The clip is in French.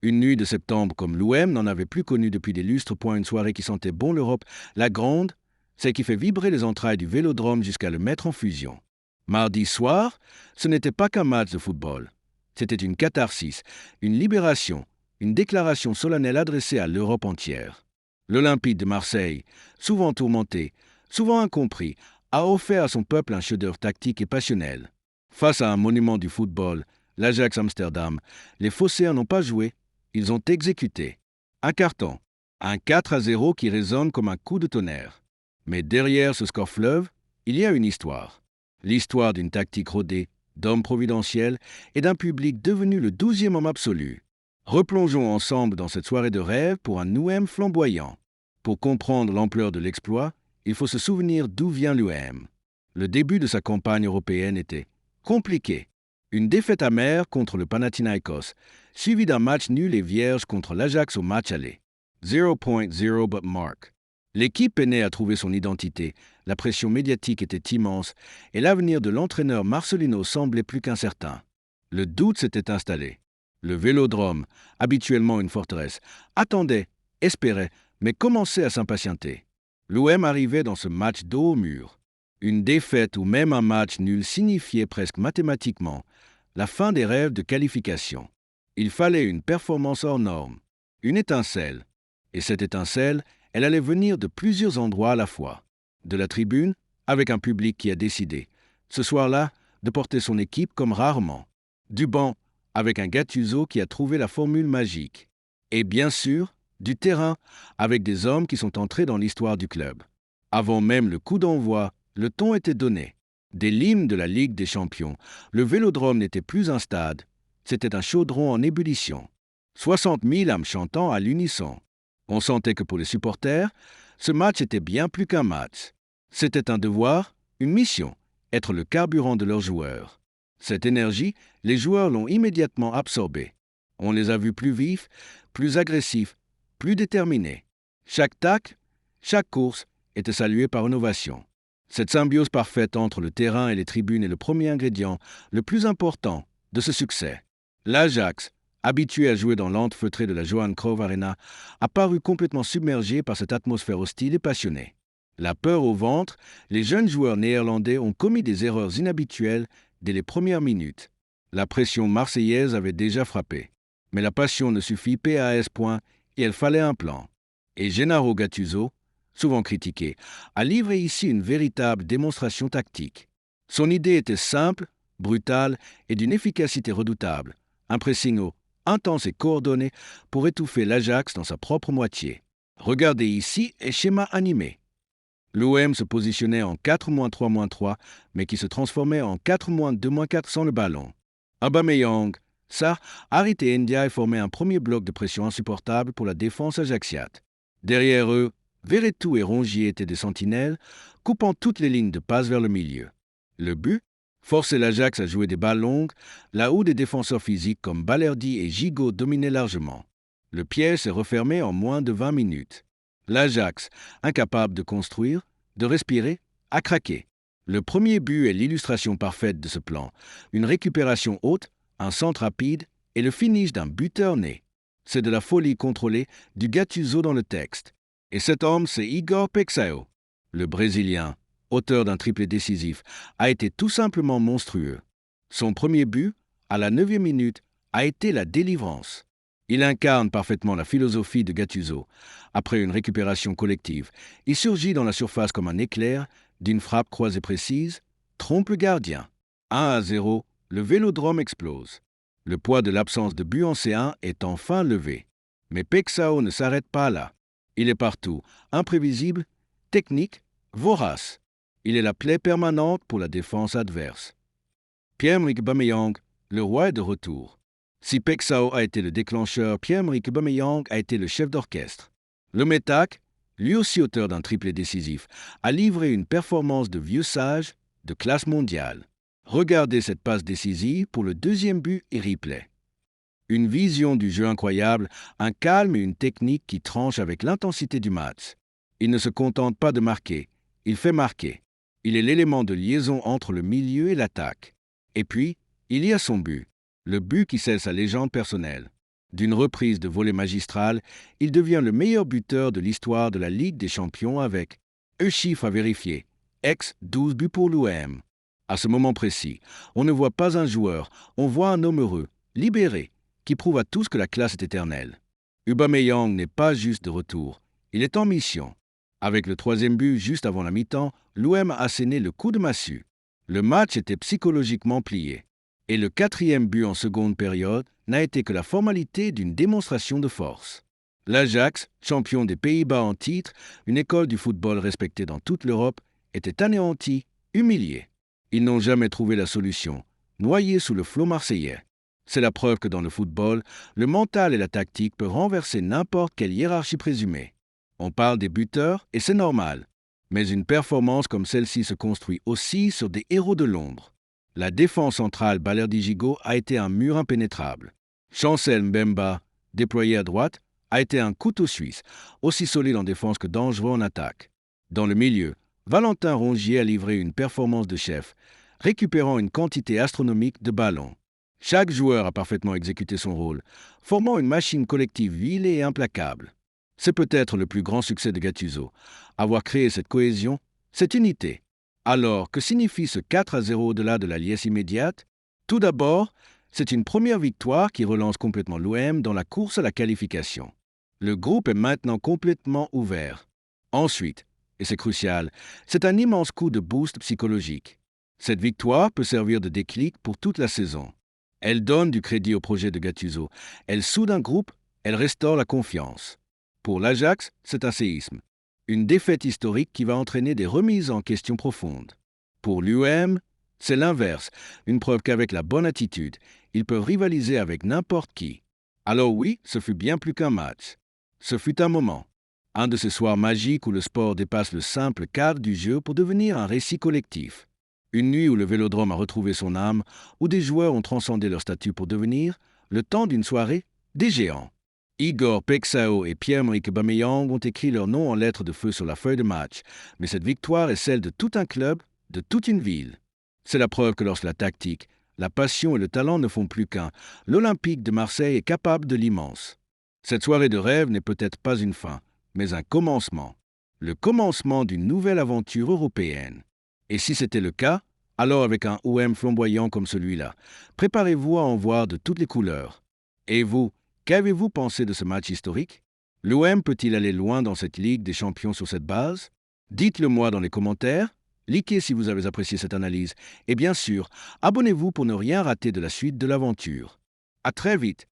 Une nuit de septembre comme l'OM n'en avait plus connu depuis des lustres, point une soirée qui sentait bon l'Europe, la grande, celle qui fait vibrer les entrailles du Vélodrome jusqu'à le mettre en fusion. Mardi soir, ce n'était pas qu'un match de football. C'était une catharsis, une libération, une déclaration solennelle adressée à l'Europe entière. L'Olympique de Marseille, souvent tourmenté, souvent incompris, a offert à son peuple un chef-d'œuvre tactique et passionnel. Face à un monument du football, l'Ajax Amsterdam, les Phocéens n'ont pas joué, ils ont exécuté. Un carton, un 4-0 qui résonne comme un coup de tonnerre. Mais derrière ce score fleuve, il y a une histoire. L'histoire d'une tactique rodée, d'hommes providentiels et d'un public devenu le 12e homme absolu. Replongeons ensemble dans cette soirée de rêve pour un OM flamboyant. Pour comprendre l'ampleur de l'exploit, il faut se souvenir d'où vient l'OM. Le début de sa campagne européenne était compliqué. Une défaite amère contre le Panathinaikos, suivie d'un match nul et vierge contre l'Ajax au match aller. 0.0 but mark. L'équipe peinait à trouver son identité, la pression médiatique était immense et l'avenir de l'entraîneur Marcelino semblait plus qu'incertain. Le doute s'était installé. Le Vélodrome, habituellement une forteresse, attendait, espérait, mais commençait à s'impatienter. L'OM arrivait dans ce match dos au mur. Une défaite ou même un match nul signifiait presque mathématiquement la fin des rêves de qualification. Il fallait une performance hors norme, une étincelle. Et cette étincelle, elle allait venir de plusieurs endroits à la fois. De la tribune, avec un public qui a décidé, ce soir-là, de porter son équipe comme rarement. Du banc, avec un Gattuso qui a trouvé la formule magique. Et bien sûr, du terrain, avec des hommes qui sont entrés dans l'histoire du club. Avant même le coup d'envoi, le ton était donné. Dès l'hymne de la Ligue des Champions, le Vélodrome n'était plus un stade, c'était un chaudron en ébullition. 60 000 âmes chantant à l'unisson. On sentait que pour les supporters, ce match était bien plus qu'un match. C'était un devoir, une mission, être le carburant de leurs joueurs. Cette énergie, les joueurs l'ont immédiatement absorbée. On les a vus plus vifs, plus agressifs, plus déterminés. Chaque tacle, chaque course était saluée par une ovation. Cette symbiose parfaite entre le terrain et les tribunes est le premier ingrédient, le plus important, de ce succès. L'Ajax, habitué à jouer dans l'antre feutrée de la Johan Cruyff Arena, a paru complètement submergé par cette atmosphère hostile et passionnée. La peur au ventre, les jeunes joueurs néerlandais ont commis des erreurs inhabituelles dès les premières minutes. La pression marseillaise avait déjà frappé. Mais la passion ne suffit PAS point et il fallait un plan. Et Gennaro Gattuso, souvent critiqué, a livré ici une véritable démonstration tactique. Son idée était simple, brutale et d'une efficacité redoutable. Un pressing haut, intense et coordonné pour étouffer l'Ajax dans sa propre moitié. Regardez ici et schéma animé. L'OM se positionnait en 4-3-3, mais qui se transformait en 4-2-4 sans le ballon. Aubameyang, Sarr, Harit et Ndiaye formaient un premier bloc de pression insupportable pour la défense ajaxiate. Derrière eux, Verretou et Rongier étaient des sentinelles, coupant toutes les lignes de passe vers le milieu. Le but? Forcer l'Ajax à jouer des balles longues, là où des défenseurs physiques comme Balerdi et Gigot dominaient largement. Le piège s'est refermé en moins de 20 minutes. L'Ajax, incapable de construire, de respirer, a craqué. Le premier but est l'illustration parfaite de ce plan. Une récupération haute, un centre rapide et le finish d'un buteur né. C'est de la folie contrôlée, du Gattuso dans le texte. Et cet homme, c'est Igor Peixao. Le Brésilien, auteur d'un triplé décisif, a été tout simplement monstrueux. Son premier but, à la 9e minute, a été la délivrance. Il incarne parfaitement la philosophie de Gattuso. Après une récupération collective, il surgit dans la surface comme un éclair, d'une frappe croisée précise, trompe le gardien. 1-0, le Vélodrome explose. Le poids de l'absence de but en C1 est enfin levé. Mais Peixao ne s'arrête pas là. Il est partout, imprévisible, technique, vorace. Il est la plaie permanente pour la défense adverse. Pierre-Emerick Aubameyang, le roi est de retour. Si Peixao a été le déclencheur, Pierre-Emerick Aubameyang a été le chef d'orchestre. Le Métac, lui aussi auteur d'un triplé décisif, a livré une performance de vieux sage de classe mondiale. Regardez cette passe décisive pour le deuxième but et replay. Une vision du jeu incroyable, un calme et une technique qui tranchent avec l'intensité du match. Il ne se contente pas de marquer, il fait marquer. Il est l'élément de liaison entre le milieu et l'attaque. Et puis, il y a son but, le but qui scelle sa légende personnelle. D'une reprise de volée magistrale, il devient le meilleur buteur de l'histoire de la Ligue des Champions avec un chiffre à vérifier, ex-12 buts pour l'OM. À ce moment précis, on ne voit pas un joueur, on voit un homme heureux, libéré, qui prouve à tous que la classe est éternelle. Aubameyang n'est pas juste de retour, il est en mission. Avec le troisième but juste avant la mi-temps, l'OM a asséné le coup de massue. Le match était psychologiquement plié. Et le quatrième but en seconde période n'a été que la formalité d'une démonstration de force. L'Ajax, champion des Pays-Bas en titre, une école du football respectée dans toute l'Europe, était anéanti, humilié. Ils n'ont jamais trouvé la solution, noyés sous le flot marseillais. C'est la preuve que dans le football, le mental et la tactique peuvent renverser n'importe quelle hiérarchie présumée. On parle des buteurs et c'est normal. Mais une performance comme celle-ci se construit aussi sur des héros de l'ombre. La défense centrale Balerdi-Gigot a été un mur impénétrable. Chancel Mbemba, déployé à droite, a été un couteau suisse, aussi solide en défense que dangereux en attaque. Dans le milieu, Valentin Rongier a livré une performance de chef, récupérant une quantité astronomique de ballons. Chaque joueur a parfaitement exécuté son rôle, formant une machine collective huilée et implacable. C'est peut-être le plus grand succès de Gattuso, avoir créé cette cohésion, cette unité. Alors, que signifie ce 4-0 au-delà de la liesse immédiate? Tout d'abord, c'est une première victoire qui relance complètement l'OM dans la course à la qualification. Le groupe est maintenant complètement ouvert. Ensuite, et c'est crucial, c'est un immense coup de boost psychologique. Cette victoire peut servir de déclic pour toute la saison. Elle donne du crédit au projet de Gattuso, elle soude un groupe, elle restaure la confiance. Pour l'Ajax, c'est un séisme. Une défaite historique qui va entraîner des remises en question profondes. Pour l'UM, c'est l'inverse, une preuve qu'avec la bonne attitude, ils peuvent rivaliser avec n'importe qui. Alors oui, ce fut bien plus qu'un match. Ce fut un moment. Un de ces soirs magiques où le sport dépasse le simple cadre du jeu pour devenir un récit collectif. Une nuit où le Vélodrome a retrouvé son âme, où des joueurs ont transcendé leur statut pour devenir, le temps d'une soirée, des géants. Igor Pexao et Pierre-Emerick Aubameyang ont écrit leur nom en lettres de feu sur la feuille de match, mais cette victoire est celle de tout un club, de toute une ville. C'est la preuve que lorsque la tactique, la passion et le talent ne font plus qu'un, l'Olympique de Marseille est capable de l'immense. Cette soirée de rêve n'est peut-être pas une fin, mais un commencement. Le commencement d'une nouvelle aventure européenne. Et si c'était le cas, alors avec un OM flamboyant comme celui-là, préparez-vous à en voir de toutes les couleurs. Et vous, qu'avez-vous pensé de ce match historique? L'OM peut-il aller loin dans cette Ligue des Champions sur cette base? Dites-le moi dans les commentaires, likez si vous avez apprécié cette analyse, et bien sûr, abonnez-vous pour ne rien rater de la suite de l'aventure. À très vite!